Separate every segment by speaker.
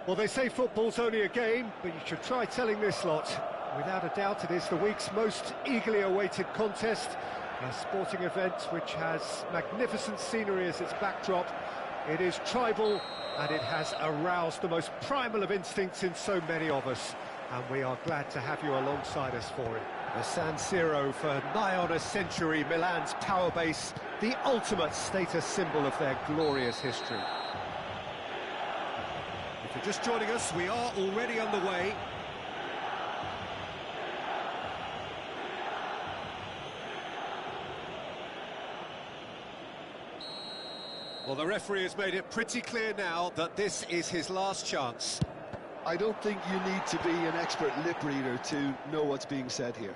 Speaker 1: Well, they say football's only a game, but you should try telling this lot. Without a doubt, it is the week's most eagerly awaited contest, a sporting event which has magnificent scenery as its backdrop. It is tribal, and it has aroused the most primal of instincts in so many of us, and we are glad to have you alongside us for it. The San Siro, for nigh on a century, Milan's power base, the ultimate status symbol of their glorious history. If you're just joining us, we are already underway. Well, the referee has made it pretty clear now that this is his last chance.
Speaker 2: I don't think you need to be an expert lip reader to know what's being said here.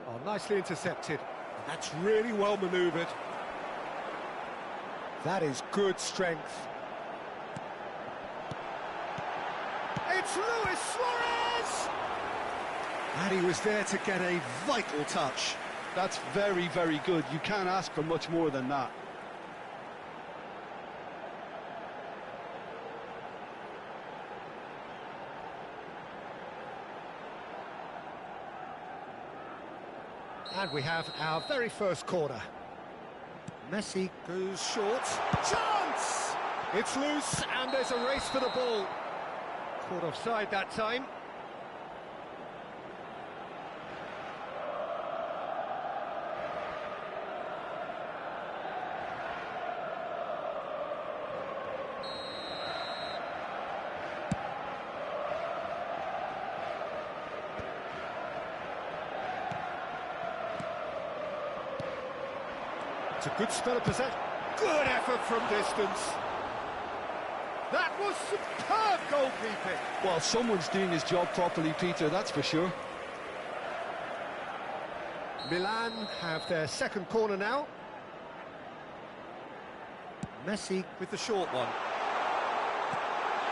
Speaker 1: Oh, nicely intercepted. That's really well manoeuvred. That is good strength. It's Luis Suarez! And he was there to get a vital touch.
Speaker 2: That's very, very good. You can't ask for much more than that.
Speaker 1: And we have our very first corner. Messi goes short. Chance! It's loose, and there's a race for the ball. Caught offside that time. It's a good spell of possession. Good effort from distance. That was superb goalkeeping.
Speaker 2: Well, someone's doing his job properly, Peter, that's for sure.
Speaker 1: Milan have their second corner now. Messi with the short one.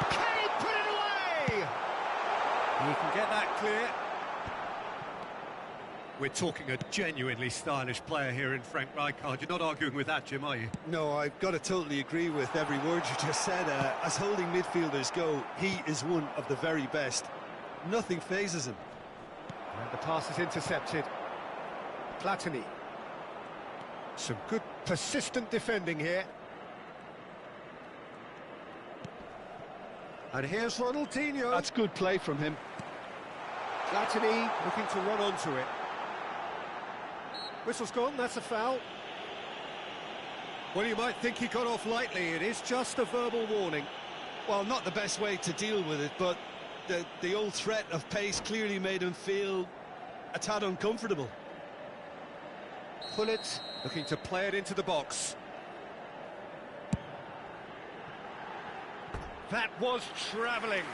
Speaker 1: Kane put it away! He can get that clear. We're talking a genuinely stylish player here in Frank Rijkaard. You're not arguing with that, Jim, are you?
Speaker 2: No, I've got to totally agree with every word you just said. As holding midfielders go, he is one of the very best. Nothing phases him.
Speaker 1: And the pass is intercepted. Platini. Some good persistent defending here. And here's Ronaldinho.
Speaker 2: That's good play from him.
Speaker 1: Platini looking to run onto it. Whistle's gone, that's a foul. Well, you might think he got off lightly. It is just a verbal warning.
Speaker 2: Well, not the best way to deal with it, but the old threat of pace clearly made him feel a tad uncomfortable.
Speaker 1: Pullet looking to play it into the box. That was travelling.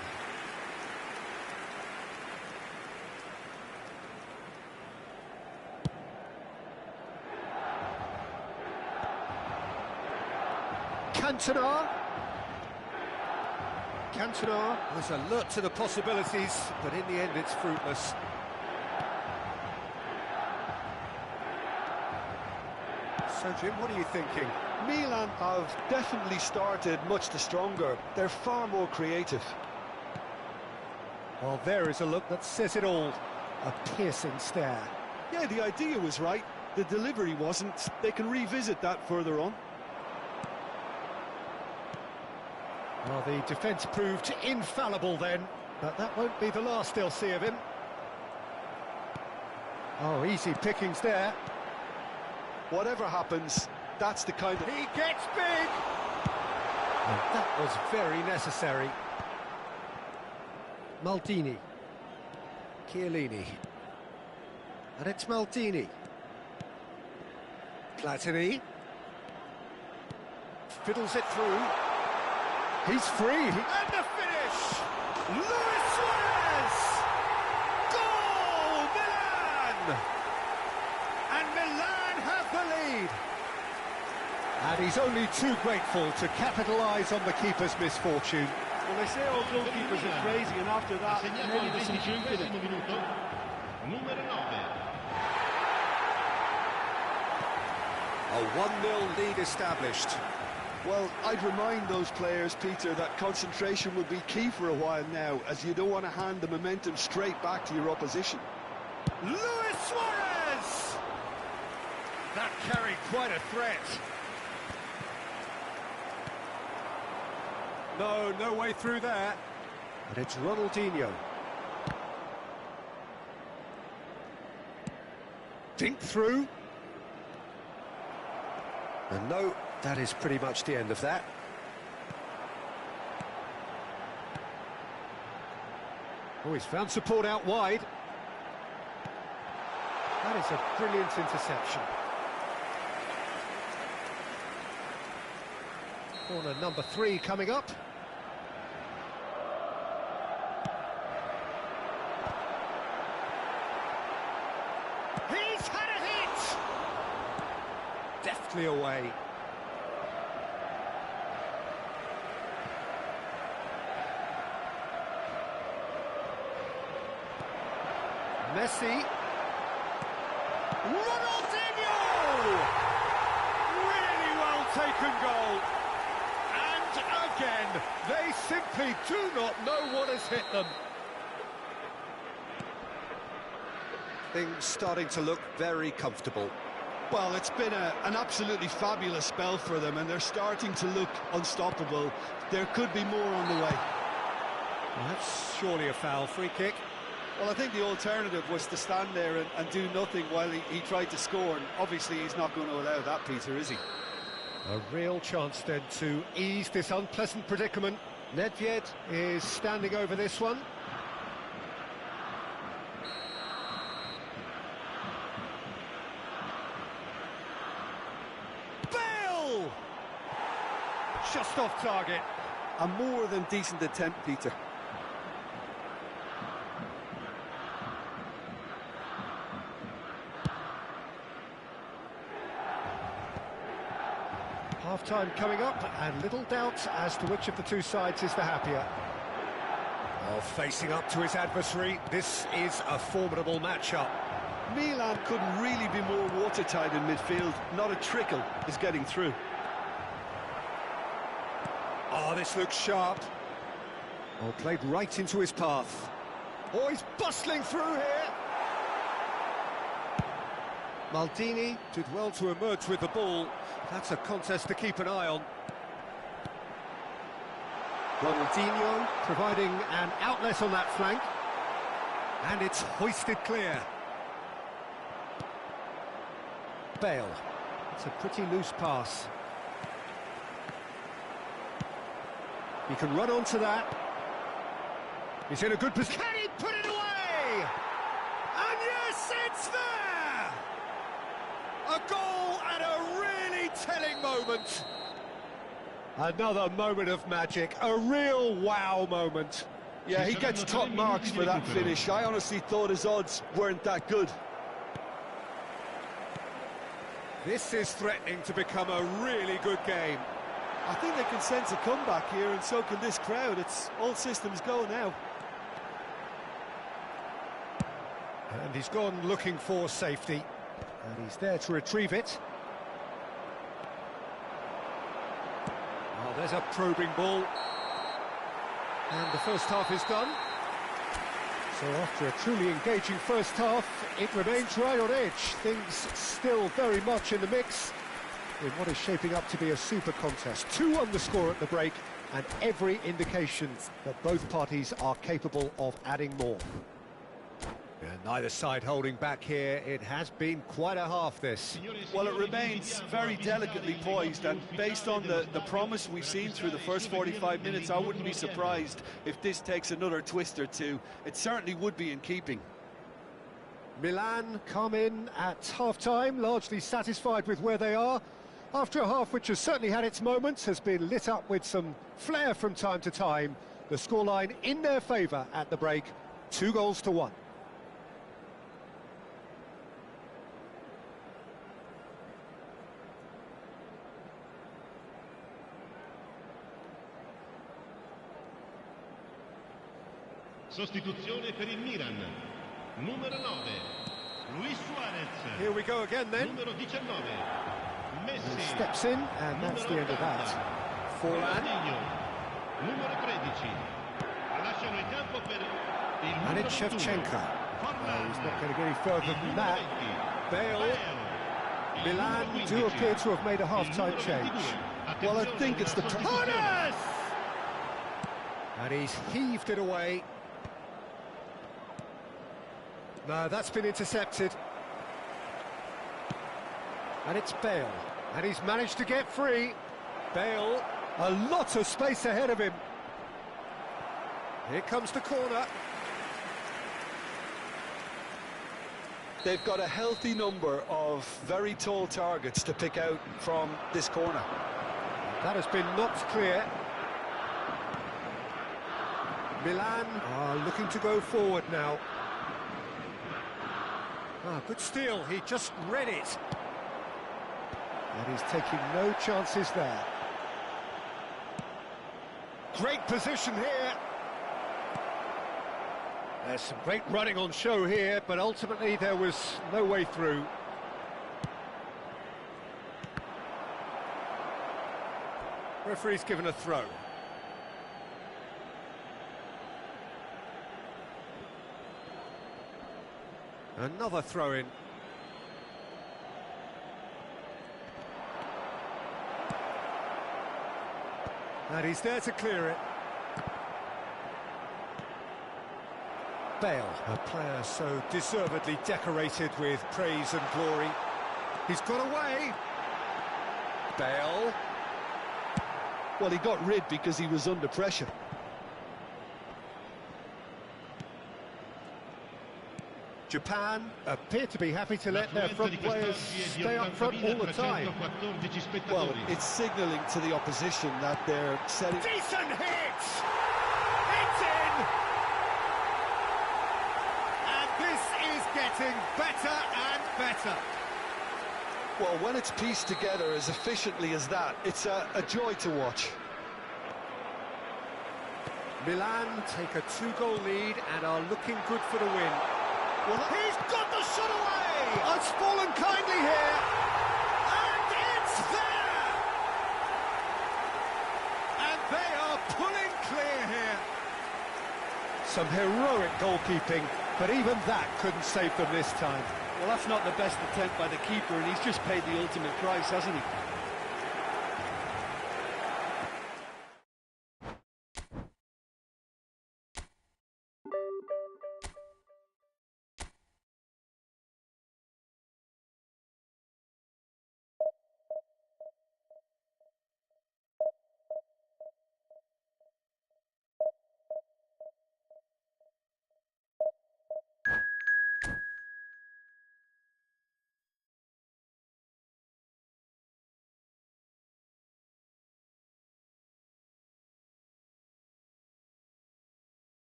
Speaker 1: Cantona was alert to the possibilities, but in the end it's fruitless. So, Jim, what are you thinking?
Speaker 2: Milan have definitely started much the stronger. They're far more creative.
Speaker 1: Well, there is a look that says it all. A piercing stare.
Speaker 2: Yeah, the idea was right. The delivery wasn't. They can revisit that further on.
Speaker 1: Well, the defence proved infallible then, but that won't be the last they'll see of him. Oh, easy pickings there.
Speaker 2: Whatever happens, that's the kind of...
Speaker 1: He gets big! And that was very necessary. Maldini. Chiellini. And it's Maldini. Platini. Fiddles it through. He's free. And the finish! Luis Suarez! Goal, Milan! And Milan have the lead. And he's only too grateful to capitalise on the keeper's misfortune.
Speaker 2: Well, they say all goalkeepers are crazy, and after that, maybe there's some truth in it.
Speaker 1: A 1-0 lead established.
Speaker 2: Well, I'd remind those players, Peter, that concentration will be key for a while now, as you don't want to hand the momentum straight back to your opposition.
Speaker 1: Luis Suarez! That carried quite a threat. No way through there. And it's Ronaldinho. Dink through. And no, that is pretty much the end of that. Oh, he's found support out wide. That is a brilliant interception. Corner number 3 coming up. He's had a hit! Deftly away. Messi. Ronaldinho! Really well taken goal. And again, they simply do not know what has hit them. Things starting to look very comfortable.
Speaker 2: Well, it's been an absolutely fabulous spell for them, and they're starting to look unstoppable. There could be more on the way.
Speaker 1: Well, that's surely a foul. Free kick.
Speaker 2: Well, I think the alternative was to stand there and do nothing while he tried to score, and obviously he's not going to allow that, Peter, is he?
Speaker 1: A real chance then to ease this unpleasant predicament. Nedved is standing over this one. Bale! Just off target.
Speaker 2: A more than decent attempt, Peter.
Speaker 1: Half-time coming up, and little doubt as to which of the two sides is the happier. Well, facing up to his adversary, this is a formidable matchup.
Speaker 2: Milan couldn't really be more watertight in midfield. Not a trickle is getting through.
Speaker 1: Oh, this looks sharp. Oh, played right into his path. Oh, he's bustling through here. Maldini did well to emerge with the ball. That's a contest to keep an eye on. Ronaldinho providing an outlet on that flank. And it's hoisted clear. Bale. It's a pretty loose pass. He can run onto that. He's in a good position. Can he put it away? And yes, it's there! A goal at a really telling moment. Another moment of magic, a real wow moment.
Speaker 2: Yeah, he gets top marks for that finish. I honestly thought his odds weren't that good.
Speaker 1: This is threatening to become a really good game.
Speaker 2: I think they can sense a comeback here, and so can this crowd. It's all systems go now.
Speaker 1: And he's gone looking for safety. And he's there to retrieve it. Oh, there's a probing ball. And the first half is done. So after a truly engaging first half, it remains right on edge. Things still very much in the mix in what is shaping up to be a super contest. 2 on the score at the break, and every indication that both parties are capable of adding more. And neither side holding back here. It has been quite a half, this.
Speaker 2: Well, it remains very delicately poised, and based on the promise we've seen through the first 45 minutes, I wouldn't be surprised if this takes another twist or two. It certainly would be in keeping.
Speaker 1: Milan come in at half-time, largely satisfied with where they are. After a half which has certainly had its moments, has been lit up with some flair from time to time. The scoreline in their favour at the break, 2-1.
Speaker 3: Sostituzione per il Milan. Numero 9, Luis Suarez.
Speaker 1: Here we go again then.
Speaker 3: Numero 19, Messi.
Speaker 1: He steps in, and that's the end of that. Forlan.
Speaker 3: Numero 13. Lasciano il campo per il
Speaker 1: And
Speaker 3: numero
Speaker 1: it's
Speaker 3: 2.
Speaker 1: Shevchenko.
Speaker 3: Forlan.
Speaker 1: He's not going to get any further
Speaker 3: Il
Speaker 1: than
Speaker 3: numero
Speaker 1: that.
Speaker 3: 20.
Speaker 1: Bale.
Speaker 3: Il
Speaker 1: Milan
Speaker 3: numero
Speaker 1: do
Speaker 3: 15.
Speaker 1: appear to have made a half-time
Speaker 3: Il numero
Speaker 1: change.
Speaker 3: 22.
Speaker 2: Well, I think it's the
Speaker 3: Attenzione,
Speaker 1: And he's heaved it away. No, that's been intercepted. And it's Bale. And he's managed to get free. Bale, a lot of space ahead of him. Here comes the corner.
Speaker 2: They've got a healthy number of very tall targets to pick out from this corner.
Speaker 1: That has been knocked clear. Milan are looking to go forward now. Ah, good steal, he just read it. And he's taking no chances there. Great position here. There's some great running on show here, but ultimately there was no way through. Referee's given a throw. Another throw-in. And he's there to clear it. Bale, a player so deservedly decorated with praise and glory. He's got away. Bale.
Speaker 2: Well, he got rid because he was under pressure.
Speaker 1: Japan appear to be happy to let their front players stay up front all the time.
Speaker 2: Well, it's signalling to the opposition that they're setting...
Speaker 1: Decent hit! It's in! And this is getting better and better.
Speaker 2: Well, when it's pieced together as efficiently as that, it's a joy to watch.
Speaker 1: Milan take a 2-goal lead and are looking good for the win. Well, he's got the shot away! It's fallen kindly here. And it's there! And they are pulling clear here. Some heroic goalkeeping, but even that couldn't save them this time.
Speaker 4: Well, that's not the best attempt by the keeper, and he's just paid the ultimate price, hasn't he?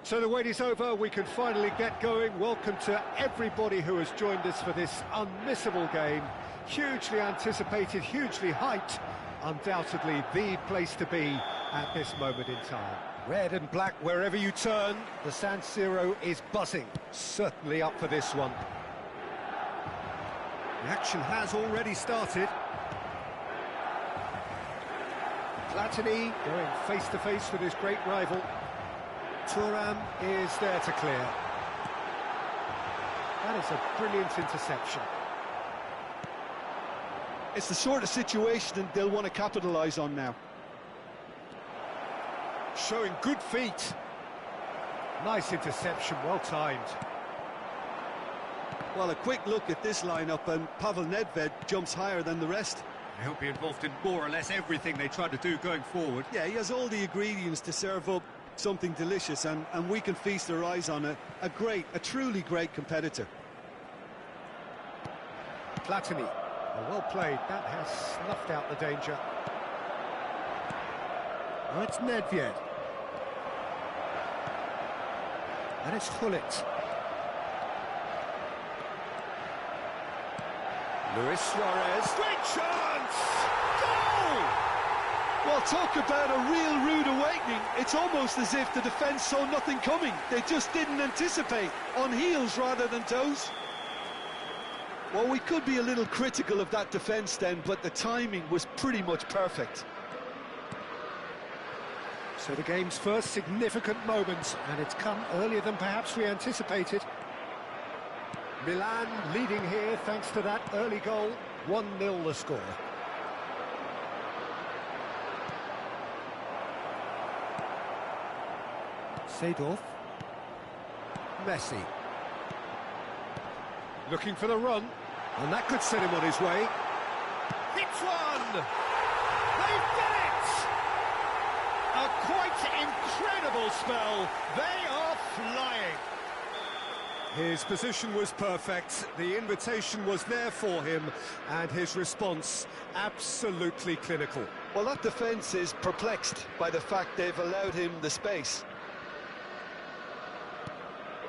Speaker 1: So the wait is over, we can finally get going. Welcome to everybody who has joined us for this unmissable game. Hugely anticipated, hugely hyped. Undoubtedly the place to be at this moment in time. Red and black wherever you turn, the San Siro is buzzing. Certainly up for this one. The action has already started. Platini going face-to-face with his great rival. Thuram is there to clear. That is a brilliant interception.
Speaker 2: It's the sort of situation they'll want to capitalise on now.
Speaker 1: Showing good feet. Nice interception, well timed.
Speaker 2: Well, a quick look at this lineup, and Pavel Nedved jumps higher than the rest.
Speaker 1: He'll be involved in more or less everything they try to do going forward.
Speaker 2: Yeah, he has all the ingredients to serve up something delicious, and we can feast our eyes on a truly great competitor.
Speaker 1: Platini, well played, that has snuffed out the danger. Oh, it's Nedved. And it's Hullet. Luis Suarez. Great chance! Goal!
Speaker 2: Well, talk about a real rude awakening. It's almost as if the defence saw nothing coming. They just didn't anticipate, on heels rather than toes. Well, we could be a little critical of that defence then, but the timing was pretty much perfect.
Speaker 1: So the game's first significant moment, and it's come earlier than perhaps we anticipated. Milan leading here thanks to that early goal. 1-0 the score. Seedorf. Messi. Looking for the run, and that could set him on his way. Hits one! They've done it! A quite incredible spell. They are flying. His position was perfect, the invitation was there for him, and his response absolutely clinical.
Speaker 2: Well, that defence is perplexed by the fact they've allowed him the space.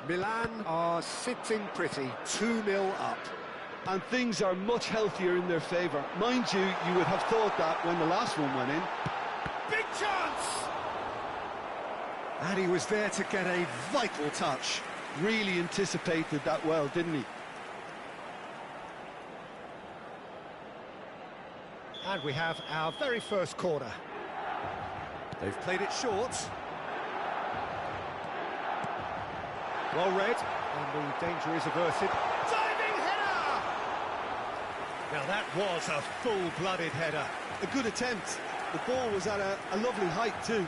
Speaker 1: Milan are sitting pretty, 2-0 up.
Speaker 2: And things are much healthier in their favour. Mind you, you would have thought that when the last one went in.
Speaker 1: Big chance! And he was there to get a vital touch.
Speaker 2: Really anticipated that well, didn't he?
Speaker 1: And we have our very first corner. They've played it short. Well read, and the danger is averted. Diving header! Now that was a full-blooded header.
Speaker 2: A good attempt. The ball was at a lovely height too.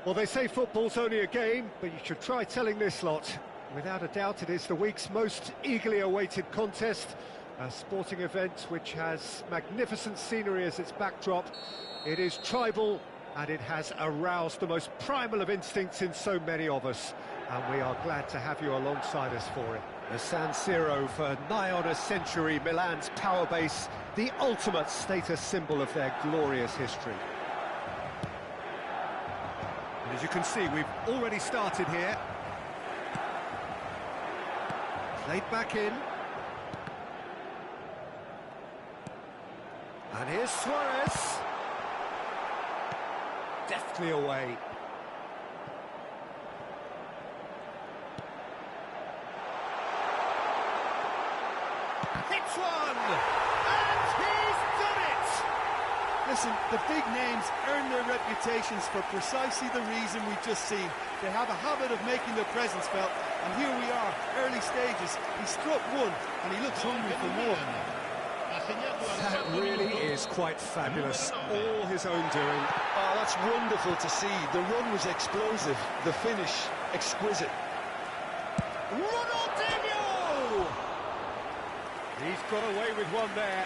Speaker 1: Well, they say football's only a game, but you should try telling this lot. Without a doubt, it is the week's most eagerly awaited contest, a sporting event which has magnificent scenery as its backdrop. It is tribal, and it has aroused the most primal of instincts in so many of us, and we are glad to have you alongside us for it. The San Siro, for nigh on a century, Milan's power base, the ultimate status symbol of their glorious history. And as you can see, we've already started here. Played back in. And here's Suarez. Deftly away. Hits one! And he's done it!
Speaker 4: Listen, the big names earn their reputations for precisely the reason we've just seen. They have a habit of making their presence felt, and here we are, early stages. He struck one, and he looks hungry for more.
Speaker 1: That really is quite fabulous. All his own doing.
Speaker 2: Oh, that's wonderful to see. The run was explosive, the finish exquisite.
Speaker 1: Ronaldinho! He's got away with one there.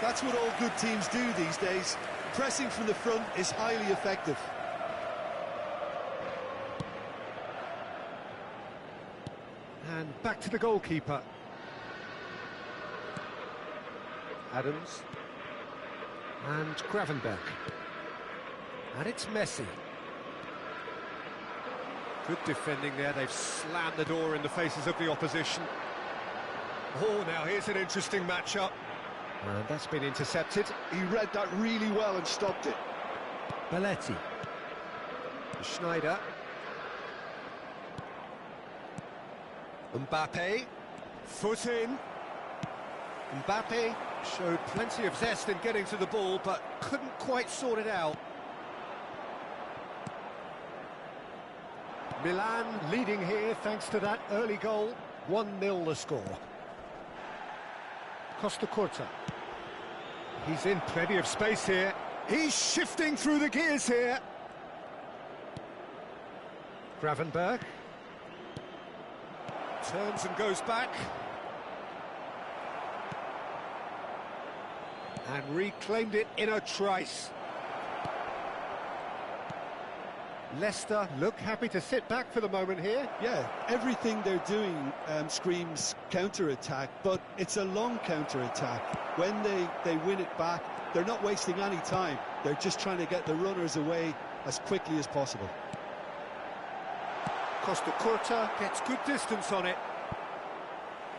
Speaker 4: That's what all good teams do these days. Pressing from the front is highly effective.
Speaker 1: And back to the goalkeeper. Adams. And Gravenberch. And it's Messi. Good defending there. They've slammed the door in the faces of the opposition. Oh, now here's an interesting matchup. And that's been intercepted.
Speaker 2: He read that really well and stopped it.
Speaker 1: Belletti. Schneider. Mbappe. Foot in. Mbappe showed plenty of zest in getting to the ball, but couldn't quite sort it out. Milan leading here thanks to that early goal. 1-0 the score. Costa Curta. He's in plenty of space here. He's shifting through the gears here. Gravenberch. Turns and goes back. And reclaimed it in a trice. Leicester look happy to sit back for the moment here.
Speaker 4: Yeah, everything they're doing screams counter-attack, but it's a long counter-attack. When they win it back, they're not wasting any time. They're just trying to get the runners away as quickly as possible.
Speaker 1: Costa Curta gets good distance on it.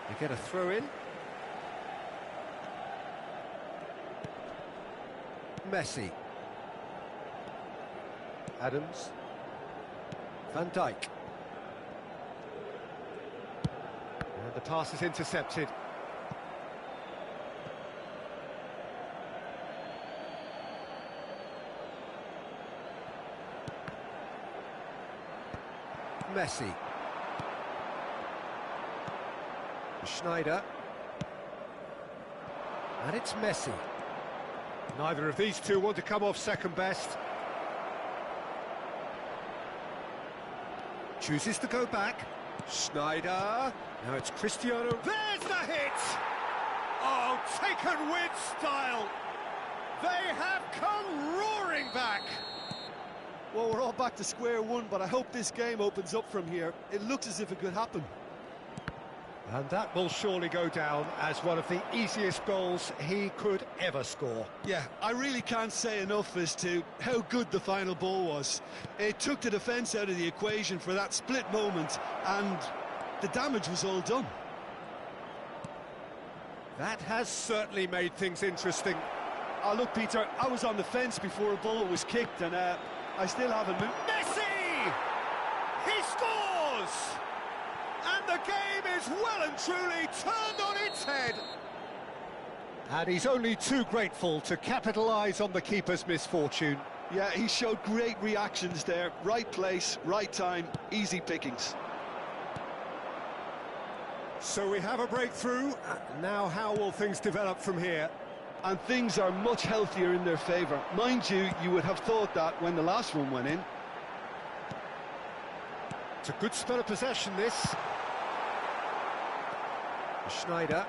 Speaker 1: They get a throw in. Messi. Adams. Van Dijk. And the pass is intercepted. Messi. Schneider. And it's Messi. Neither of these two want to come off second best. Chooses to go back. Schneider. Now it's Cristiano. There's the hit! Oh, taken with style. They have come roaring back.
Speaker 4: Well, we're all back to square one, but I hope this game opens up from here. It looks as if it could happen.
Speaker 1: And that will surely go down as one of the easiest goals he could ever score.
Speaker 4: Yeah, I really can't say enough as to how good the final ball was. It took the defence out of the equation for that split moment, and the damage was all done.
Speaker 1: That has certainly made things interesting.
Speaker 4: Oh, look, Peter, I was on the fence before a bullet was kicked, and I still haven't moved.
Speaker 1: Messi! He scores! And the game is well and truly turned on its head. And he's only too grateful to capitalise on the keeper's misfortune.
Speaker 4: Yeah, he showed great reactions there. Right place, right time, easy pickings.
Speaker 1: So we have a breakthrough. Now how will things develop from here?
Speaker 4: And things are much healthier in their favour. Mind you, you would have thought that when the last one went in.
Speaker 1: It's a good spell of possession, this. Schneider.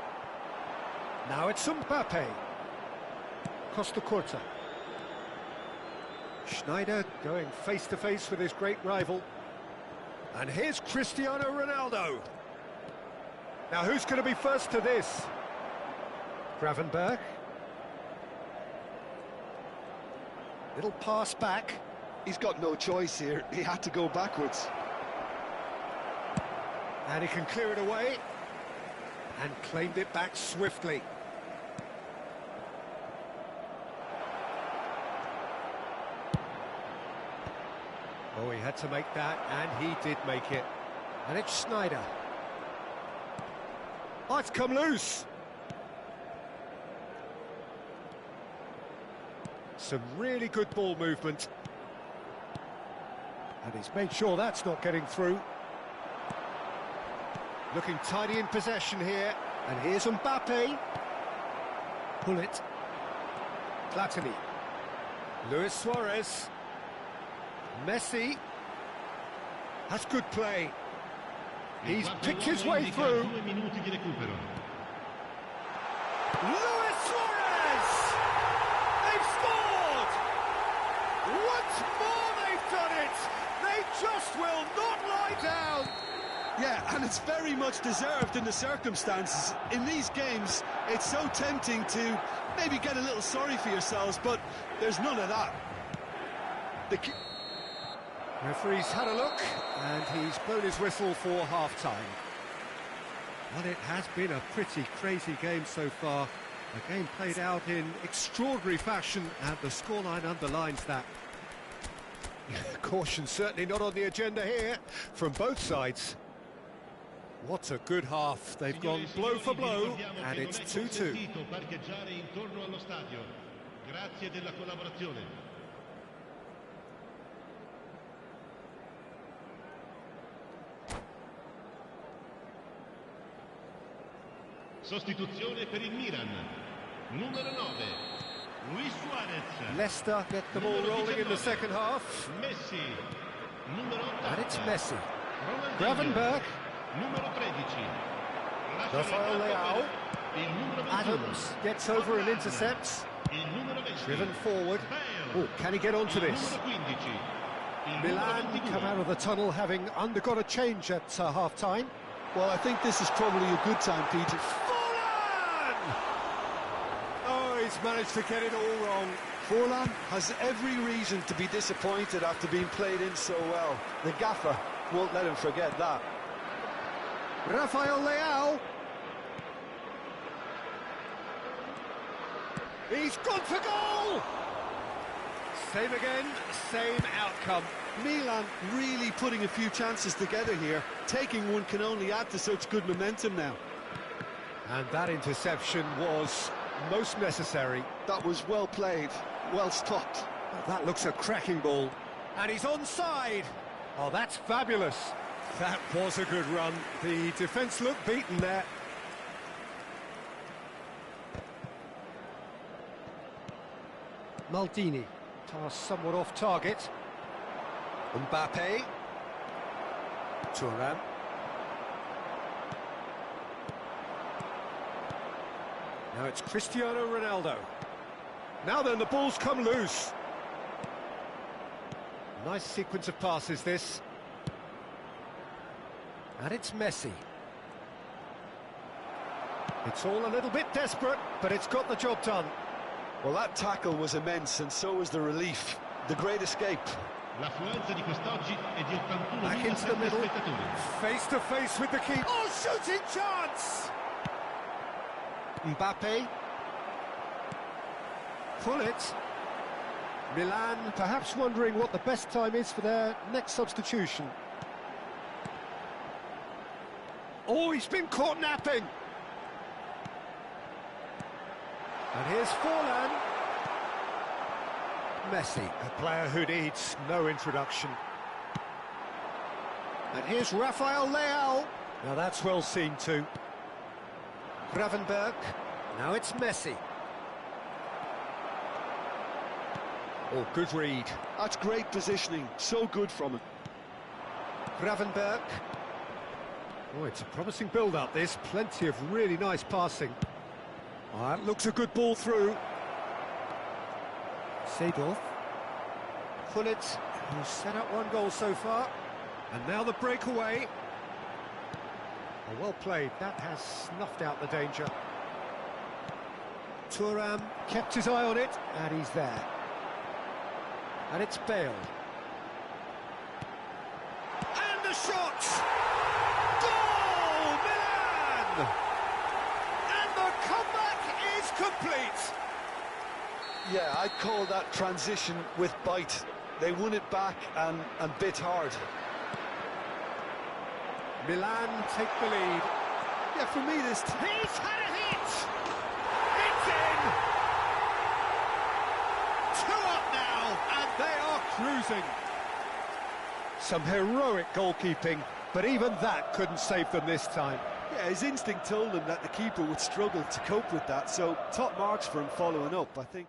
Speaker 1: Now it's Mbappe. Costa Curta. Schneider going face-to-face with his great rival. And here's Cristiano Ronaldo. Now who's going to be first to this? Gravenberg. Little pass back.
Speaker 4: He's got no choice here. He had to go backwards.
Speaker 1: And he can clear it away. And claimed it back swiftly. Oh, he had to make that, and he did make it. And it's Schneider. Oh, it's come loose. Some really good ball movement. And he's made sure that's not getting through. Looking tidy in possession here. And here's Mbappe. Pull it. Platini. Luis Suarez. Messi. That's good play. He's picked his way through. Luis Suarez! They've scored! Once more they've done it! They just will not lie down!
Speaker 4: Yeah, and it's very much deserved in the circumstances. In these games, it's so tempting to maybe get a little sorry for yourselves, but there's none of that.
Speaker 1: Referee's had a look, and he's blown his whistle for half-time. Well, it has been a pretty crazy game so far. A game played out in extraordinary fashion, and the scoreline underlines that. Caution certainly not on the agenda here, from both sides. What a good half. They've gone blow for blow, and it's 2-2.
Speaker 3: Sostituzione per il Milan. Numero 9. Luis Suarez.
Speaker 1: Leicester get the ball rolling in the second half.
Speaker 3: Messi. Numero 80.
Speaker 1: And it's Messi. Gravenberg.
Speaker 3: Numero 13.
Speaker 1: Rafael Leao. Adams gets over and intercepts. Driven forward. Oh, can he get onto this? Milan come out of the tunnel having undergone a change at half-time.
Speaker 4: Well, I think this is probably a good time, Peter.
Speaker 1: Oh, he's managed to get it all wrong.
Speaker 4: Forlan has every reason to be disappointed after being played in so well. The gaffer won't let him forget that.
Speaker 1: Rafael Leao. He's gone for goal! Same again, same outcome.
Speaker 4: Milan really putting a few chances together here. Taking one can only add to such good momentum now.
Speaker 1: And that interception was most necessary.
Speaker 4: That was well played, well stopped.
Speaker 1: Well, that looks a cracking ball. And he's onside. Oh, that's fabulous. That was a good run. The defence looked beaten there. Maldini, toss somewhat off target. Mbappe. Thuram. Now it's Cristiano Ronaldo. Now then, the ball's come loose. Nice sequence of passes, this. And it's Messi. It's all a little bit desperate, but it's got the job done.
Speaker 4: Well, that tackle was immense, and so was the relief. The great escape.
Speaker 1: Back into the middle, face to face with the keeper. Oh, shooting chance! Mbappe. Pull it. Milan perhaps wondering what the best time is for their next substitution. Oh, he's been caught napping. And here's Forlan. Messi, a player who needs no introduction. And here's Rafael Leao. Now that's well seen too. Gravenberg. Now it's Messi. Oh, good read.
Speaker 4: That's great positioning. So good from him.
Speaker 1: Gravenberg. Oh, it's a promising build-up, this. Plenty of really nice passing. Oh, that looks a good ball through. Seedorf. Pullet, who's set up one goal so far. And now the breakaway. Oh, well played. That has snuffed out the danger. Thuram kept his eye on it, and he's there. And it's Bale. And the shot! Goal! Milan! And the comeback is complete!
Speaker 4: Yeah, I'd call that transition with bite. They won it back and bit hard.
Speaker 1: Milan take the lead.
Speaker 4: Yeah, for me this...
Speaker 1: He's had a hit! It's in! 2 up now, and they are cruising. Some heroic goalkeeping, but even that couldn't save them this time.
Speaker 4: Yeah, his instinct told him that the keeper would struggle to cope with that, so top marks for him following up, I think.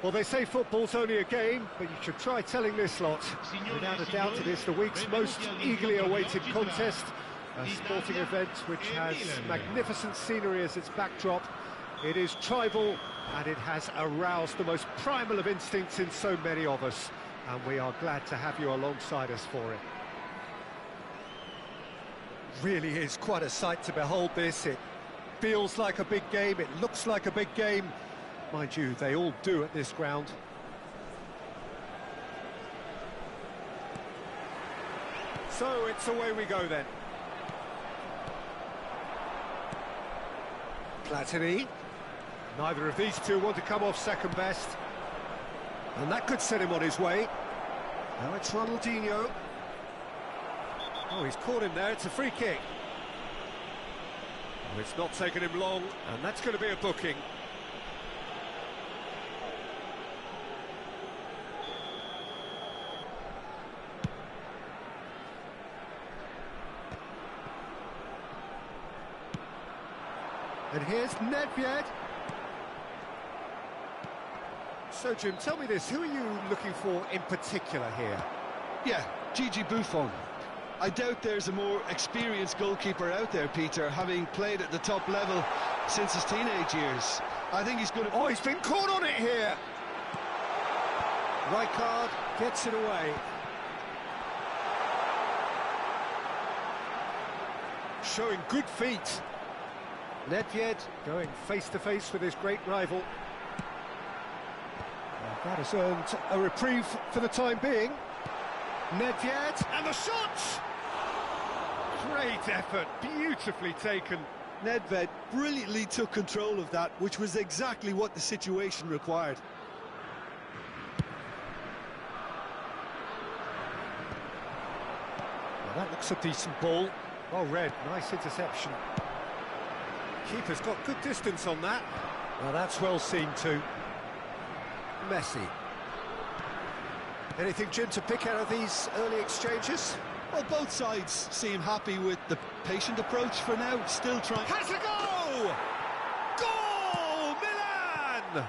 Speaker 1: Well, they say football's only a game, but you should try telling this lot. Without a doubt, it is the week's most eagerly awaited contest, a sporting event which has magnificent scenery as its backdrop. It is tribal, and it has aroused the most primal of instincts in so many of us, and we are glad to have you alongside us for it. Really is quite a sight to behold this. It feels like a big game, it looks like a big game. Mind you, they all do at this ground. So it's away we go then. Platini. Neither of these two want to come off second best. And that could set him on his way. Now it's Ronaldinho. Oh, he's caught him there, it's a free kick. Oh, it's not taken him long, and that's going to be a booking. And here's Nedved. So, Jim, tell me this, who are you looking for in particular here?
Speaker 4: Yeah, Gigi Buffon. I doubt there's a more experienced goalkeeper out there, Peter, having played at the top level since his teenage years. I think he's going to...
Speaker 1: Oh, he's been caught on it here! Rijkaard gets it away. Showing good feet. Nedved going face-to-face with his great rival. Well, that has earned a reprieve for the time being. Nedved, and the shot! Great effort, beautifully taken.
Speaker 4: Nedved brilliantly took control of that, which was exactly what the situation required.
Speaker 1: Well, that looks a decent ball. Well read, nice interception. Keeper's got good distance on that. Well, that's well seen too. Messi. Anything, Jim, to pick out of these early exchanges?
Speaker 4: Well, both sides seem happy with the patient approach for now, still trying...
Speaker 1: Has a go! Goal! Milan!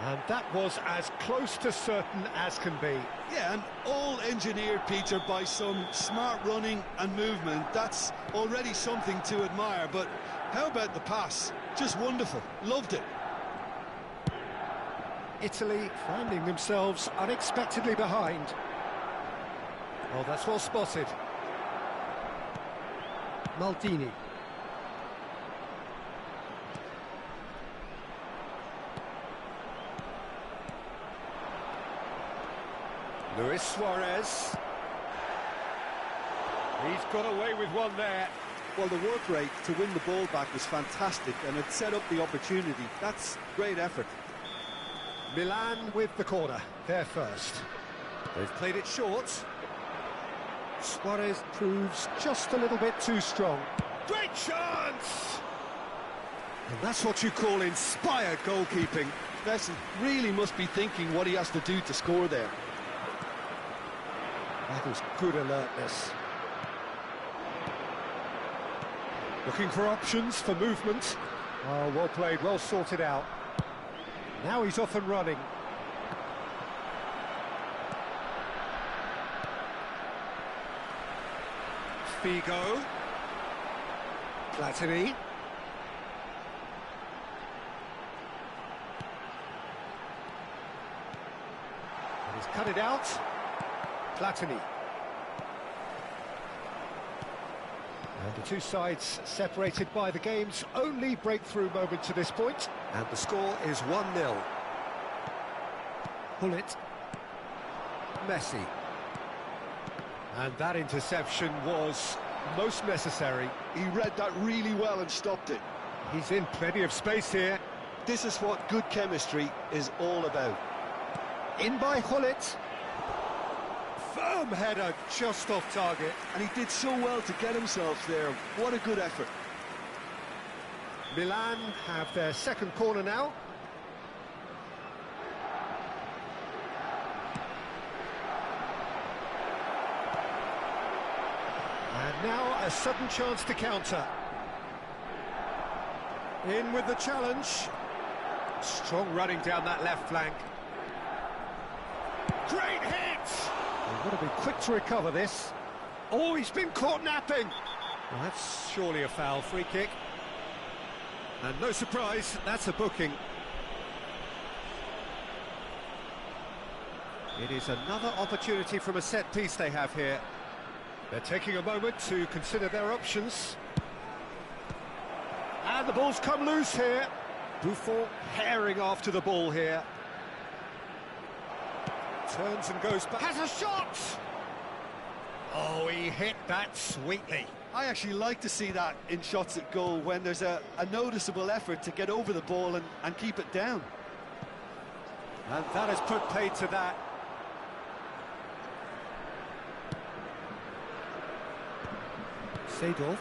Speaker 1: And that was as close to certain as can be.
Speaker 4: Yeah, and all engineered, Peter, by some smart running and movement. That's already something to admire, but how about the pass? Just wonderful. Loved it.
Speaker 1: Italy finding themselves unexpectedly behind. Oh, that's well spotted. Maldini. Luis Suarez. He's got away with one there.
Speaker 4: Well, the work rate to win the ball back was fantastic, and it set up the opportunity. That's great effort.
Speaker 1: Milan with the corner, they're first. They've played it short. Suarez proves just a little bit too strong. Great chance! And that's what you call inspired goalkeeping.
Speaker 4: Messi really must be thinking what he has to do to score there.
Speaker 1: That was good alertness. Looking for options for movement. Oh, well played, well sorted out. Now he's off and running. Figo. Platini. And he's cut it out. Platini. And the two sides separated by the game's only breakthrough moment to this point. And the score is 1-0. Pull it. Messi. And that interception was most necessary.
Speaker 4: He read that really well and stopped it.
Speaker 1: He's in plenty of space here.
Speaker 4: This is what good chemistry is all about.
Speaker 1: In by Hullet. Firm header just off target.
Speaker 4: And he did so well to get himself there. What a good effort.
Speaker 1: Milan have their second corner now. And now a sudden chance to counter. In with the challenge. Strong running down that left flank. Great hit! They've got to be quick to recover this. Oh, he's been caught napping. Well, that's surely a foul. Free kick. And no surprise, that's a booking. It is another opportunity from a set piece they have here. They're taking a moment to consider their options. And the ball's come loose here. Buffon herring after the ball here. Turns and goes back. Has a shot! Oh, he hit that sweetly.
Speaker 4: I actually like to see that in shots at goal when there's a noticeable effort to get over the ball and keep it down.
Speaker 1: And that has put paid to that. Seedorf.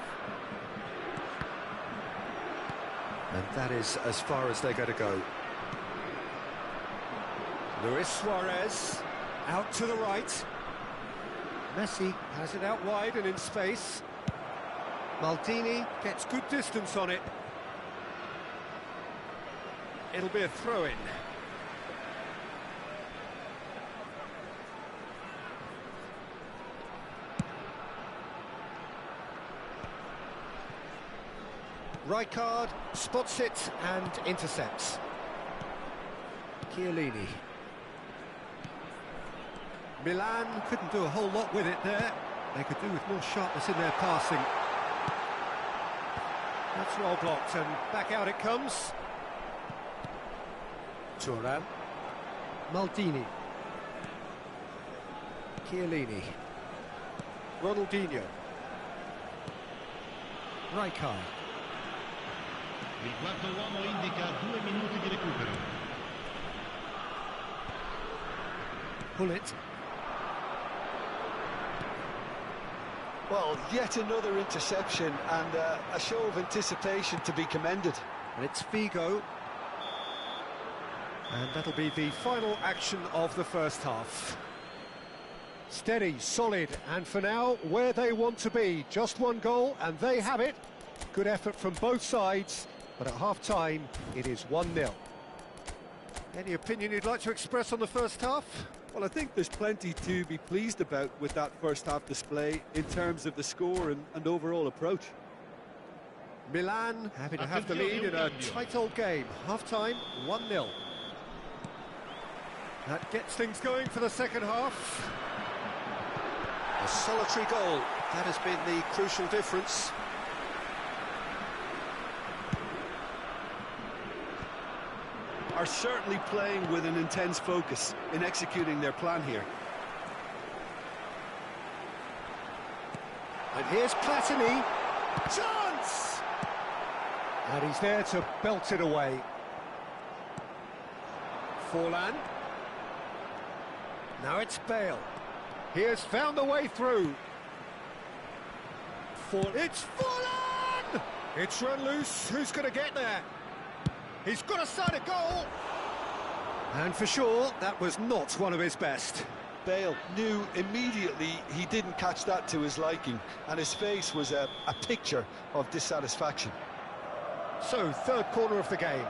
Speaker 1: And that is as far as they're going to go. Luis Suarez, out to the right. Messi has it out wide and in space. Maldini gets good distance on it. It'll be a throw-in. Rijkaard spots it and intercepts. Chiellini. Milan couldn't do a whole lot with it there. They could do with more sharpness in their passing. That's well blocked, and back out it comes. Thuram. Maldini. Chiellini. Ronaldinho. Rijkaard.
Speaker 3: Il quarto uomo indica 2 minuti di recupero.
Speaker 1: Pull it.
Speaker 4: Well, yet another interception and a show of anticipation to be commended.
Speaker 1: And it's Figo. And that'll be the final action of the first half. Steady, solid, and for now, where they want to be. Just one goal, and they have it. Good effort from both sides, but at half-time, it is 1-0. Any opinion you'd like to express on the first half?
Speaker 4: Well, I think there's plenty to be pleased about with that first half display in terms of the score and overall approach.
Speaker 1: Milan happy to have the lead in a tight old game. Half-time, 1-0. That gets things going for the second half. A solitary goal, that has been the crucial difference.
Speaker 4: Are certainly playing with an intense focus in executing their plan here.
Speaker 1: And here's Platini. Chance! And he's there to belt it away. Forlan. Now it's Bale. He has found the way through. It's Forlan! It's run loose. Who's going to get there? He's got a side of goal. And for sure, that was not one of his best.
Speaker 4: Bale knew immediately he didn't catch that to his liking, and his face was a picture of dissatisfaction.
Speaker 1: So, third corner of the game.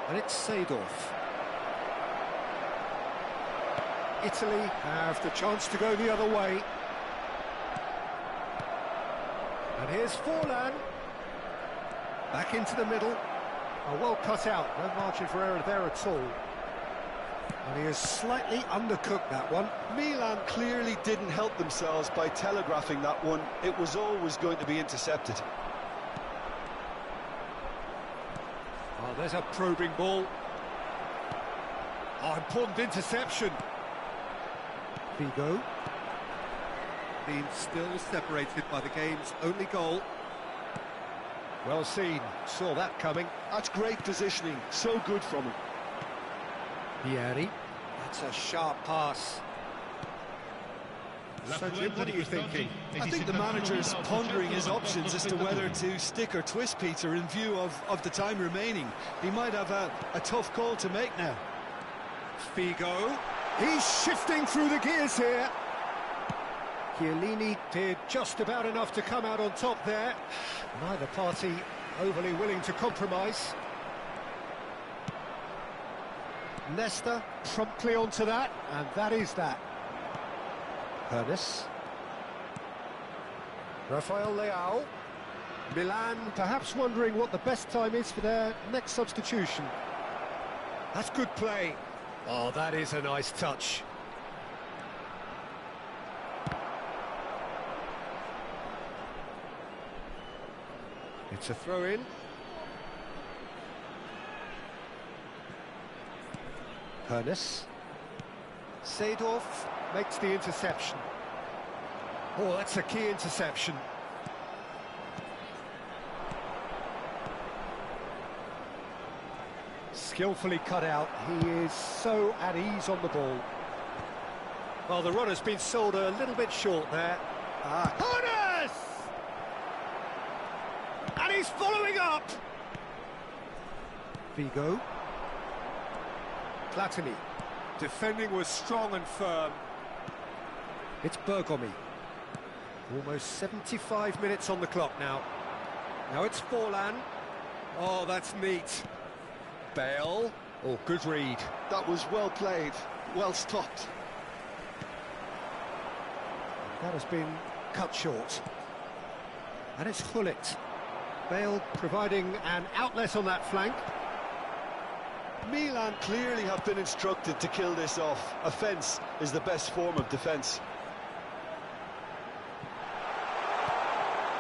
Speaker 1: And it's Seedorf. Italy have the chance to go the other way. And here's Forlan. Back into the middle. Oh, well cut out. No margin for error there at all. And he has slightly undercooked that one.
Speaker 4: Milan clearly didn't help themselves by telegraphing that one. It was always going to be intercepted.
Speaker 1: Oh, there's a probing ball. Oh, important interception. Figo. Being still separated by the game's only goal. Well seen, saw that coming.
Speaker 4: That's great positioning, so good from him.
Speaker 1: Pieri. That's a sharp pass. So Jim, what are you thinking?
Speaker 4: I think the manager's pondering his options as to whether to stick or twist Peter in view of the time remaining. He might have a tough call to make now.
Speaker 1: Figo. He's shifting through the gears here. Chiellini did just about enough to come out on top there. Neither party overly willing to compromise. Nesta promptly onto that, and that is that. Hernes. Rafael Leao. Milan perhaps wondering what the best time is for their next substitution. That's good play. Oh, that is a nice touch. It's a throw-in. Hernes. Seedorf makes the interception. Oh, that's a key interception. Skillfully cut out. He is so at ease on the ball. Well, the runner's been sold a little bit short there. Hernes! And he's following up. Figo. Platini. Defending was strong and firm. It's Bergomi. Almost 75 minutes on the clock now. Now it's Forlan. Oh, that's neat. Bale. Oh, good read.
Speaker 4: That was well played, well stopped.
Speaker 1: That has been cut short. And it's Hullet. Bale providing an outlet on that flank.
Speaker 4: Milan clearly have been instructed to kill this off. Offence is the best form of defence.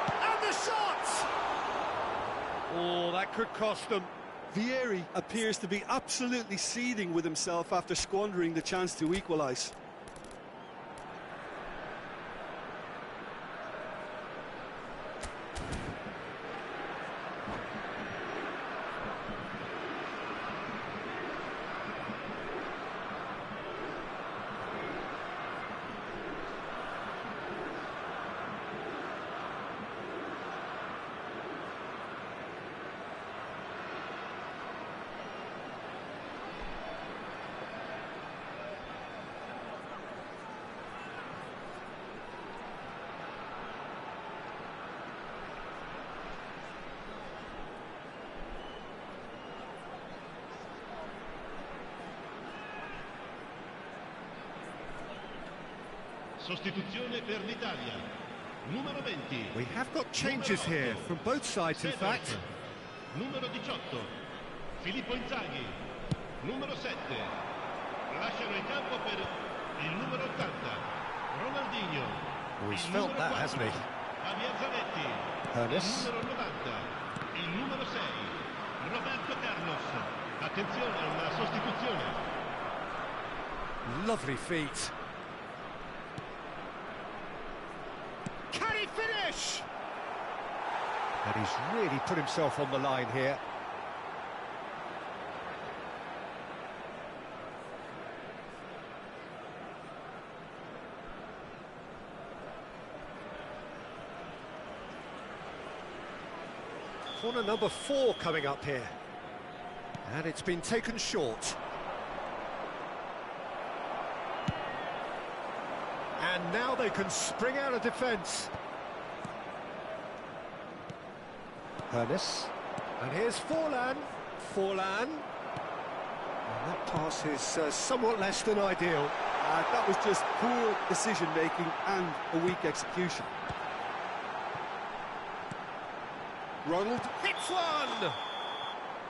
Speaker 1: And the shot! Oh, that could cost them.
Speaker 4: Vieri appears to be absolutely seething with himself after squandering the chance to equalise.
Speaker 3: Sostituzione per l'Italia. Numero 20.
Speaker 1: We have got changes here from both sides, in fact.
Speaker 3: Numero 18. Filippo Inzaghi. Numero 7. Lasciano il campo per il numero 80. Ronaldinho.
Speaker 1: Oh, he's
Speaker 3: Il
Speaker 1: felt
Speaker 3: numero
Speaker 1: that,
Speaker 3: 4.
Speaker 1: hasn't he?
Speaker 3: Javier Zanetti.
Speaker 1: Ernest.
Speaker 3: Il numero 90. Il numero 6. Roberto Carlos. Attenzione, una sostituzione.
Speaker 1: Lovely feet. Can he finish? And he's really put himself on the line here. Corner number 4 coming up here. And it's been taken short. And now they can spring out of defence. Ernest. And here's Forlan. Forlan. And that pass is somewhat less than ideal.
Speaker 4: That was just poor decision-making and a weak execution.
Speaker 1: Ronald hits one!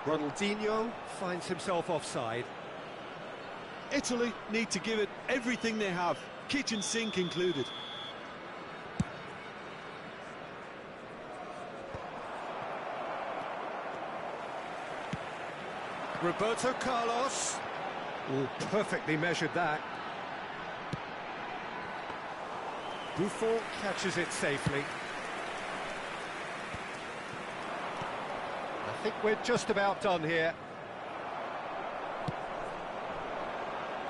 Speaker 1: Ronaldinho finds himself offside.
Speaker 4: Italy need to give it everything they have, kitchen sink included.
Speaker 1: Roberto Carlos. Oh, perfectly measured that. Buffon catches it safely. I think we're just about done here.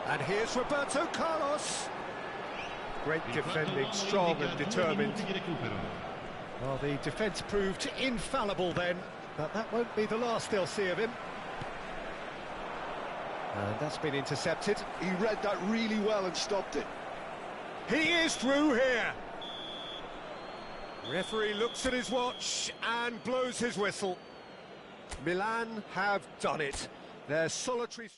Speaker 1: And here's Roberto Carlos. Great defending, strong and determined. Well, the defence proved infallible then, but that won't be the last they'll see of him. And that's been intercepted.
Speaker 2: He read that really well and stopped it.
Speaker 1: He is through here. Referee looks at his watch and blows his whistle. Milan have done it. Their solitary...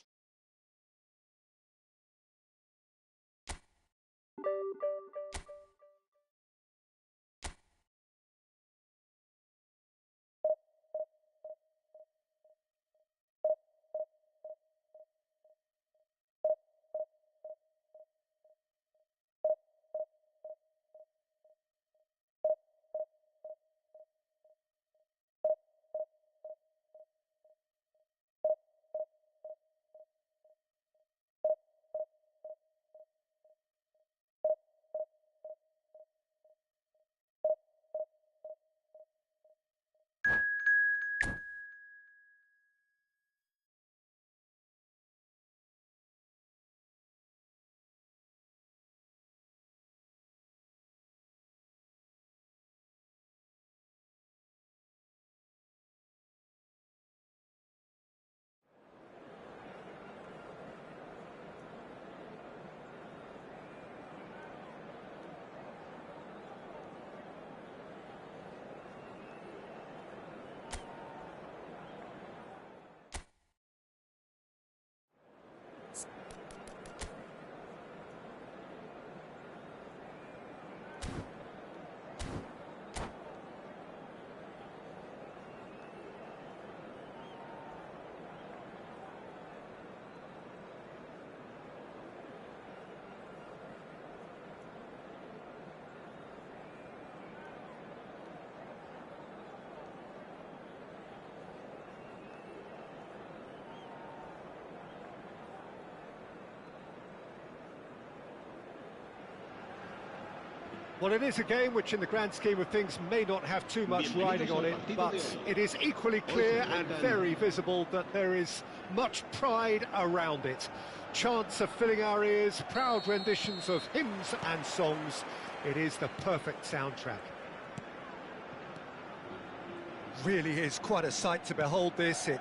Speaker 1: Well, it is a game which in the grand scheme of things may not have too much riding on it, but it is equally clear and very visible that there is much pride around it. Chants are filling our ears, proud renditions of hymns and songs. It is the perfect soundtrack. Really is quite a sight to behold this. It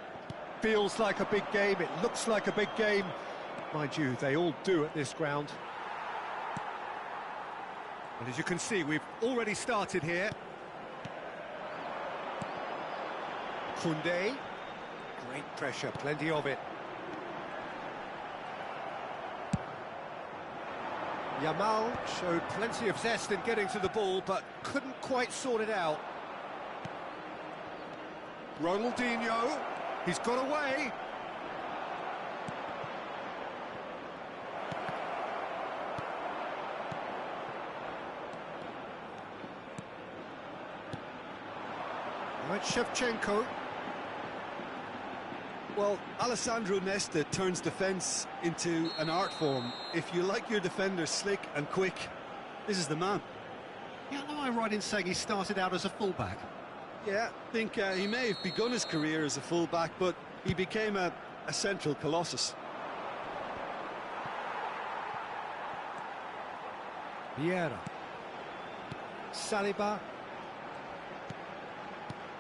Speaker 1: feels like a big game, it looks like a big game. Mind you, they all do at this ground. And as you can see, we've already started here. Koundé. Great pressure, plenty of it. Yamal showed plenty of zest in getting to the ball, but couldn't quite sort it out. Ronaldinho, he's got away. Right, Shevchenko.
Speaker 4: Well, Alessandro Nesta turns defence into an art form. If you like your defenders slick and quick, this is the man.
Speaker 1: Yeah, am I right in saying he started out as a fullback?
Speaker 4: Yeah, I think he may have begun his career as a fullback, but he became a central colossus.
Speaker 1: Vieira. Saliba.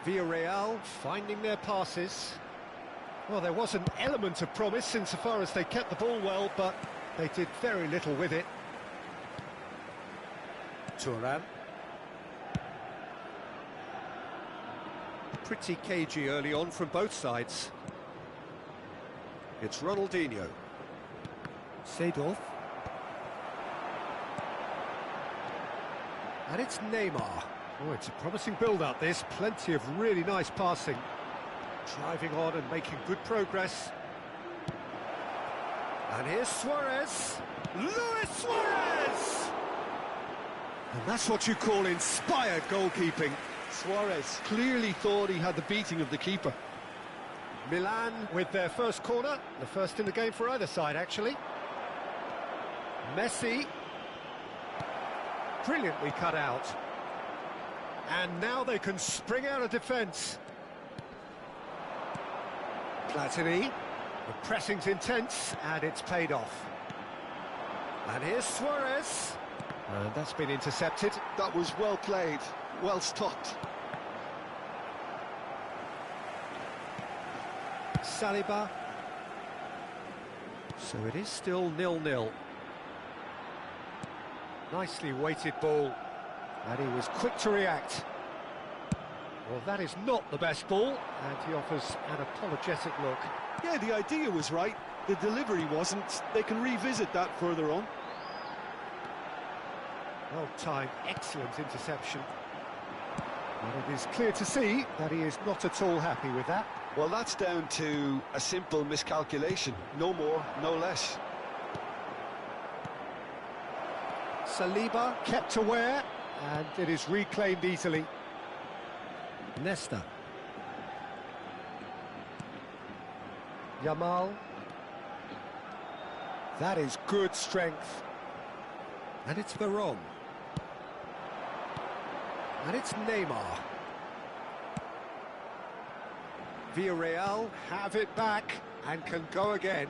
Speaker 1: Villarreal finding their passes. Well, there was an element of promise insofar as they kept the ball well, but they did very little with it. Thuram. Pretty cagey early on from both sides. It's Ronaldinho. Seedorf. And it's Neymar. Oh, it's a promising build-up, this. Plenty of really nice passing. Driving on and making good progress. And here's Suarez. Luis Suarez! And that's what you call inspired goalkeeping.
Speaker 4: Suarez clearly thought he had the beating of the keeper.
Speaker 1: Milan with their first corner. The first in the game for either side, actually. Messi. Brilliantly cut out. And now they can spring out of defence. Platini. The pressing's intense, and it's paid off. And here's Suarez. And that's been intercepted.
Speaker 4: That was well played, well stopped.
Speaker 1: Saliba. So it is still 0-0. Nicely weighted ball. And he was quick to react. Well, that is not the best ball, and he offers an apologetic look.
Speaker 4: Yeah, the idea was right, the delivery wasn't. They can revisit that further on.
Speaker 1: Well timed, excellent interception. And it is clear to see that he is not at all happy with that.
Speaker 4: Well, that's down to a simple miscalculation. No more, no less.
Speaker 1: Saliba kept aware, and it is reclaimed easily. Nesta. Yamal. That is good strength. And it's Veron. And it's Neymar. Villarreal have it back and can go again.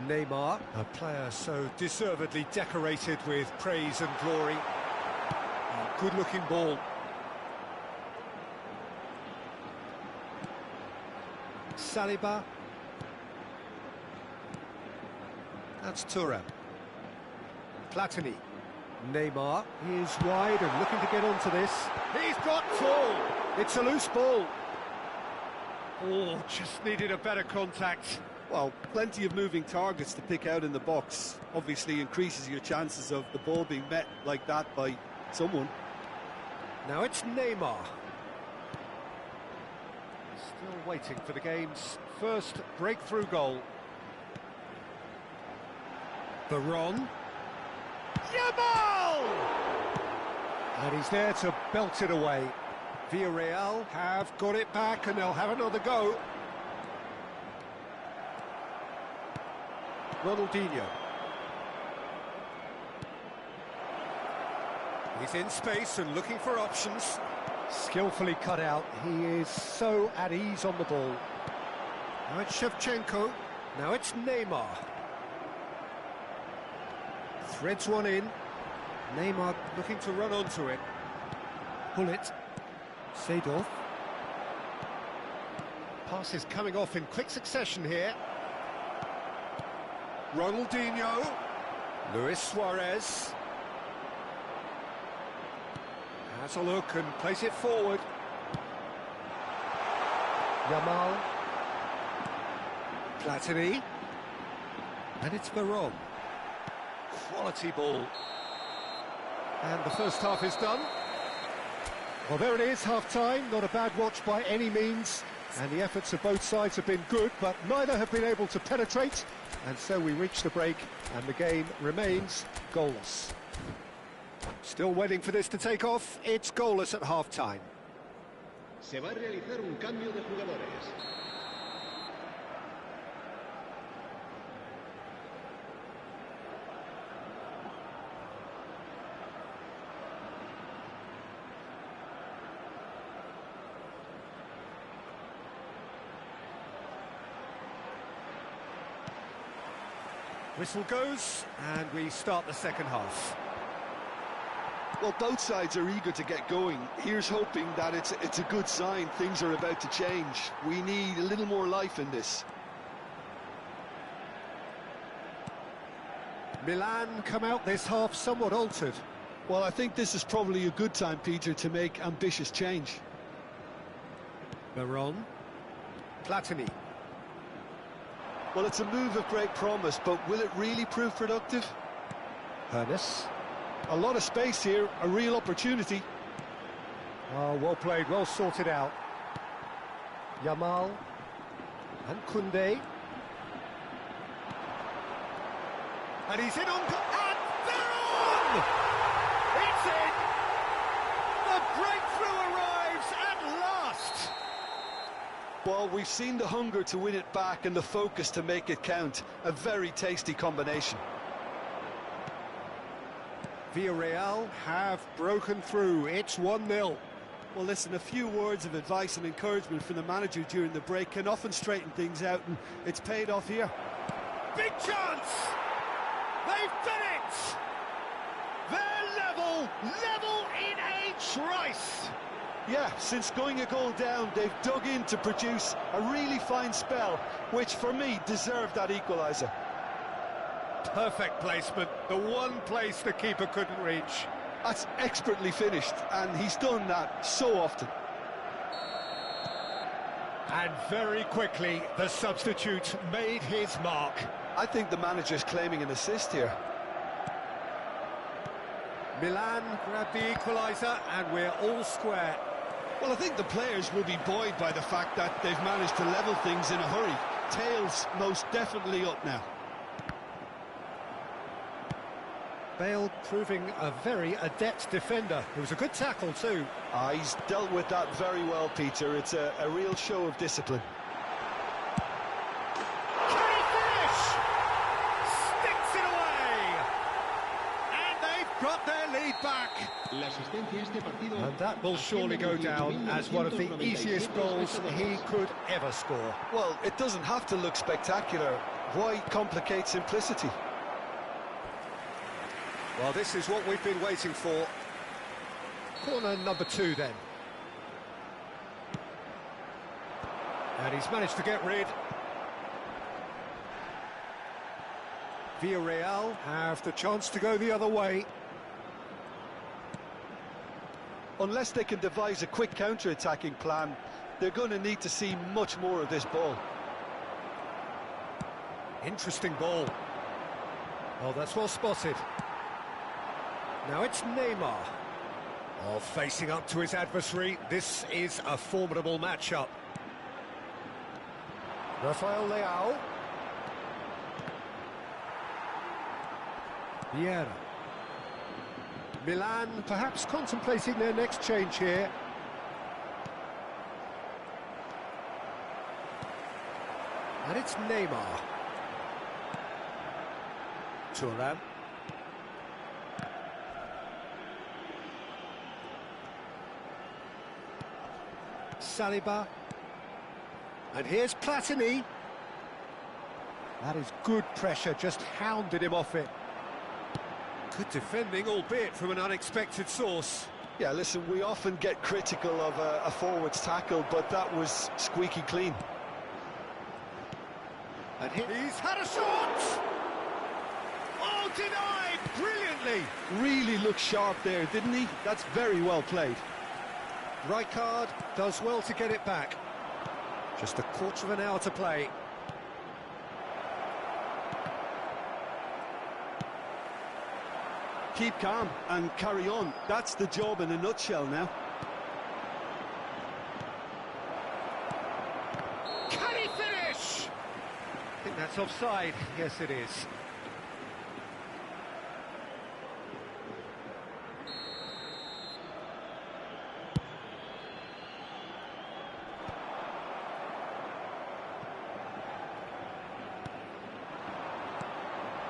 Speaker 1: Neymar, a player so deservedly decorated with praise and glory. A good-looking ball. Saliba. That's Thuram. Platini. Neymar is wide and looking to get onto this. He's got full. It's a loose ball. Oh, just needed a better contact.
Speaker 4: Well, plenty of moving targets to pick out in the box. Obviously increases your chances of the ball being met like that by someone.
Speaker 1: Now it's Neymar. Still waiting for the game's first breakthrough goal. Veron. Yamal! And he's there to belt it away. Villarreal have got it back and they'll have another go. Ronaldinho. He's in space and looking for options. Skillfully cut out. He is so at ease on the ball. Now it's Shevchenko. Now it's Neymar. Threads one in. Neymar looking to run onto it. Pull it. Seedorf. Pass is coming off in quick succession here. Ronaldinho. Luis Suarez. Has a look and plays it forward. Yamal. Platini. And it's Veron. Quality ball. And the first half is done. Well, there it is, half-time. Not a bad watch by any means. And the efforts of both sides have been good, but neither have been able to penetrate. And so we reach the break, and the game remains goalless. Still waiting for this to take off. It's goalless at half-time.
Speaker 3: Se va a realizar un cambio de jugadores.
Speaker 1: Whistle goes, and we start the second half.
Speaker 4: Well, both sides are eager to get going. Here's hoping that it's a good sign. Things are about to change. We need a little more life in this.
Speaker 1: Milan come out this half somewhat altered.
Speaker 4: Well, I think this is probably a good time, Peter, to make ambitious change.
Speaker 1: Veron. Platini.
Speaker 4: Well, it's a move of great promise, but will it really prove productive?
Speaker 1: Hernes.
Speaker 4: A lot of space here, a real opportunity.
Speaker 1: Oh, well played, well sorted out. Yamal. And Koundé. And he's in on... And they're on! It's in! The breakthrough arrives at last!
Speaker 4: Well, we've seen the hunger to win it back and the focus to make it count. A very tasty combination.
Speaker 1: Villarreal have broken through. It's 1-0.
Speaker 4: Well, listen, a few words of advice and encouragement from the manager during the break can often straighten things out, and it's paid off here.
Speaker 1: Big chance! They've done it! They're level in a trice!
Speaker 4: Yeah, since going a goal down, they've dug in to produce a really fine spell, which for me deserved that equaliser.
Speaker 1: Perfect placement, the one place the keeper couldn't reach.
Speaker 4: That's expertly finished, and he's done that so often.
Speaker 1: And very quickly, the substitute made his mark.
Speaker 4: I think the manager's claiming an assist here.
Speaker 1: Milan grabbed the equaliser, and we're all square.
Speaker 4: Well, I think the players will be buoyed by the fact that they've managed to level things in a hurry. Tails most definitely up now.
Speaker 1: Bale proving a very adept defender. It was a good tackle too.
Speaker 4: He's dealt with that very well, Peter. It's a real show of discipline.
Speaker 1: Can he finish? Sticks it away! And they've got their lead back. And that will surely go down as one of the easiest goals he could ever score.
Speaker 4: Well, it doesn't have to look spectacular. Why complicate simplicity?
Speaker 1: Well, this is what we've been waiting for. Corner number 2 then. And he's managed to get rid. Villarreal have the chance to go the other way.
Speaker 4: Unless they can devise a quick counter-attacking plan, they're going to need to see much more of this ball.
Speaker 1: Interesting ball. Oh, that's well spotted. Now it's Neymar. Oh, facing up to his adversary. This is a formidable matchup. Rafael Leao. Vieira. Milan perhaps contemplating their next change here. And it's Neymar. Thuram. Saliba. And here's Platini. That is good pressure, just hounded him off it. Good defending, albeit from an unexpected source.
Speaker 4: Yeah, listen, we often get critical of a forward's tackle, but that was squeaky clean.
Speaker 1: And he's had a shot! Oh, denied brilliantly!
Speaker 4: Really looked sharp there, didn't he? That's very well played.
Speaker 1: Rijkaard does well to get it back. Just a quarter of an hour to play.
Speaker 4: Keep calm and carry on. That's the job in a nutshell now.
Speaker 1: Can he finish? I think that's offside. Yes, it is.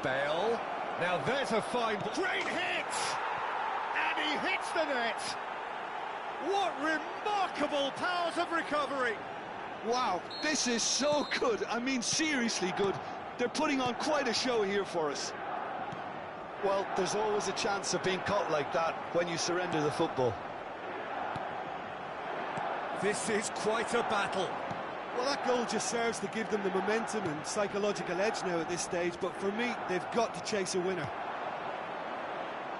Speaker 1: Bale. Now there's a fine... Great hit! And he hits the net! What remarkable powers of recovery!
Speaker 4: Wow, this is so good. I mean, seriously good. They're putting on quite a show here for us. Well, there's always a chance of being caught like that when you surrender the football.
Speaker 1: This is quite a battle.
Speaker 4: Well, that goal just serves to give them the momentum and psychological edge now at this stage, but for me, they've got to chase a winner.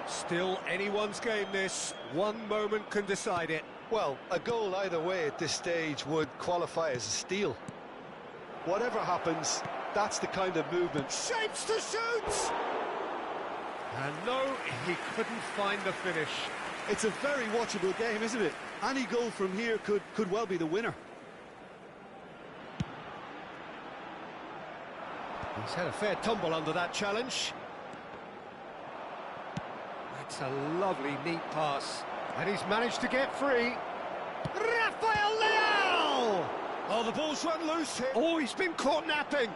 Speaker 1: Still anyone's game, this. One moment can decide it.
Speaker 4: Well, a goal either way at this stage would qualify as a steal. Whatever happens, that's the kind of movement.
Speaker 1: Shapes to shoot! And no, he couldn't find the finish.
Speaker 4: It's a very watchable game, isn't it? Any goal from here could well be the winner.
Speaker 1: He's had a fair tumble under that challenge. That's a lovely, neat pass. And he's managed to get free. Rafael Leao! Oh, the ball's run loose here. Oh, he's been caught napping.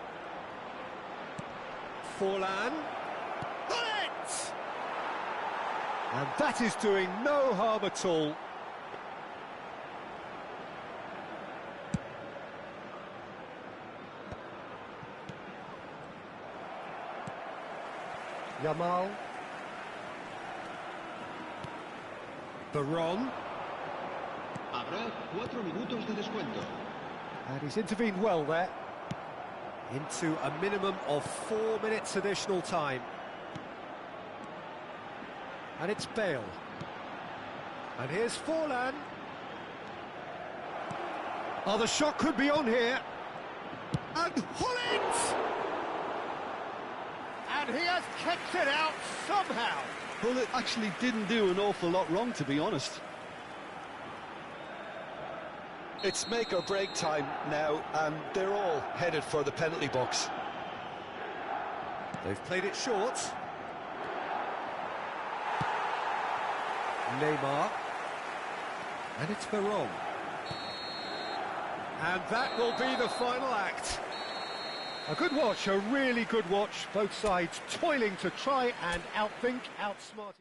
Speaker 1: Forlan. Bullet! And that is doing no harm at all. Yamal. Baron.
Speaker 3: Habrá 4 minutos de descuento.
Speaker 1: And he's intervened well there. Into a minimum of 4 minutes additional time. And it's Bale. And here's Forlan. Oh, the shot could be on here. And Hullet! And he has kept it out somehow.
Speaker 4: Well, it actually didn't do an awful lot wrong, to be honest. It's make or break time now, and they're all headed for the penalty box.
Speaker 1: They've played it short. Neymar. And it's Baron. And that will be the final act. A good watch, a really good watch. Both sides toiling to try and outthink, outsmart.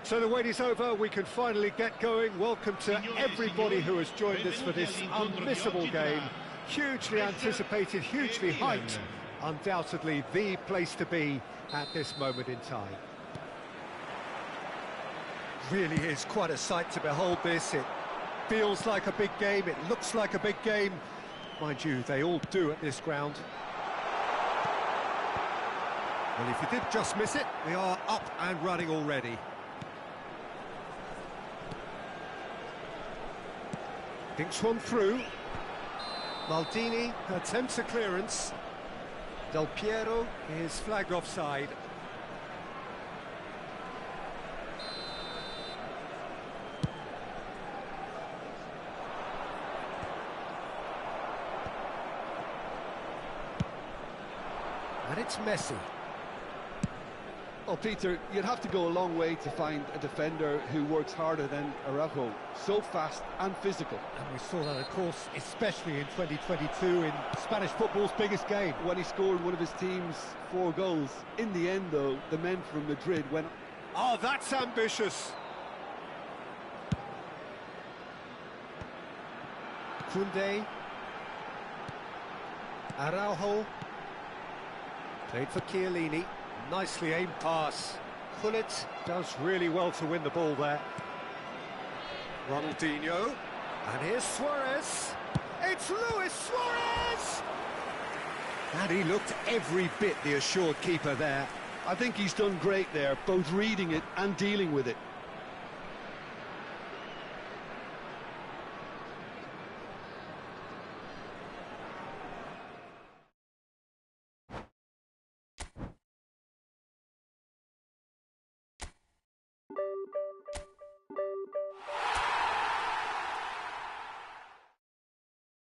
Speaker 1: So the wait is over, we can finally get going. Welcome to everybody who has joined us for this unmissable game. Hugely anticipated, hugely hyped. Undoubtedly the place to be at this moment in time. Really is quite a sight to behold this. It feels like a big game, it looks like a big game. Mind you, they all do at this ground. Well, if you did just miss it, we are up and running already. Dinks one through. Maldini attempts a clearance. Del Piero is flagged offside. And it's Messi.
Speaker 4: Oh, Peter, you'd have to go a long way to find a defender who works harder than Araujo. So fast and physical.
Speaker 1: And we saw that, of course, especially in 2022 in Spanish football's biggest game.
Speaker 4: When he scored one of his team's 4 goals. In the end, though, the men from Madrid went...
Speaker 1: Oh, that's ambitious. Koundé. Araujo. Played for Chiellini. Nicely aimed pass. Gullit does really well to win the ball there. Ronaldinho. And here's Suarez. It's Luis Suarez! And he looked every bit the assured keeper there.
Speaker 4: I think he's done great there, both reading it and dealing with it.